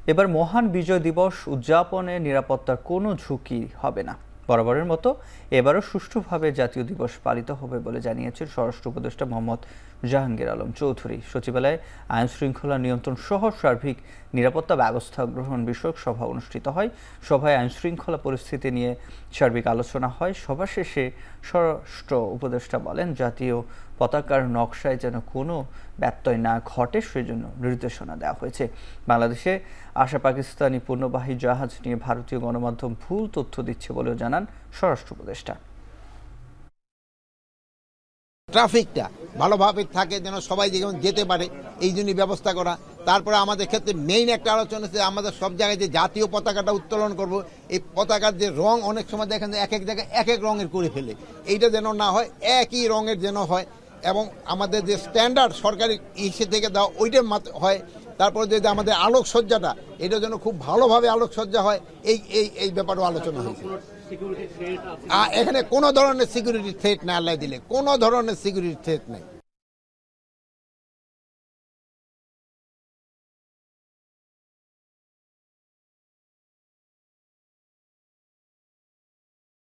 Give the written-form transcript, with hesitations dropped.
এবার মহান বিজয় দিবস উদযাপনে নিরাপত্তার কোনো ঝুঁকি হবে না। বরাবরের মতো এবারও সুষ্ঠুভাবে জাতীয় দিবস পালিত হবে বলে জানিয়েছেন স্বরাষ্ট্র উপদেষ্টা মোহাম্মদ জাহাঙ্গীর আলম চৌধুরী। সচিবালয়ে আইন শৃঙ্খলা নিয়ন্ত্রণ সহ সার্বিক নিরাপত্তা ব্যবস্থা গ্রহণ বিষয়ক সভা অনুষ্ঠিত হয়। সভায় আইন শৃঙ্খলা পরিস্থিতি নিয়ে সার্বিক আলোচনা হয়। সভা শেষে স্বরাষ্ট্র উপদেষ্টা বলেন, জাতীয় পতাকার নকশায় যেন কোনো ব্যত্যয় না ঘটে সেজন্য নির্দেশনা দেওয়া হয়েছে। বাংলাদেশে আসা পাকিস্তানি পণ্যবাহী জাহাজ নিয়ে ভারতীয় গণমাধ্যম ভুল তথ্য দিচ্ছে বলেও জানান স্বরাষ্ট্র উপদেষ্টা। ট্রাফিকটা ভালোভাবে থাকে যেন সবাই যেমন যেতে পারে এই জন্য ব্যবস্থা করা। তারপরে আমাদের ক্ষেত্রে মেইন একটা আলোচনা হচ্ছে আমাদের সব জায়গায় যে জাতীয় পতাকাটা উত্তোলন করব, এই পতাকার যে রং অনেক সময় দেখেন এক এক জায়গায় এক এক রঙের করে ফেলে, এইটা যেন না হয়, একই রঙের যেন হয় এবং আমাদের যে স্ট্যান্ডার্ড সরকারি ইসে থেকে দেওয়া ওইটার হয়। তারপরে যে আমাদের আলোকসজ্জাটা এটা যেন খুব ভালোভাবে আলোকসজ্জা হয়, এই এই এই ব্যাপারেও আলোচনা হয়েছে। এখানে কোনো ধরনের সিকিউরিটি থ্রেট না আল্লাহ দিলে কোনো ধরনের সিকিউরিটি থ্রেট নেই।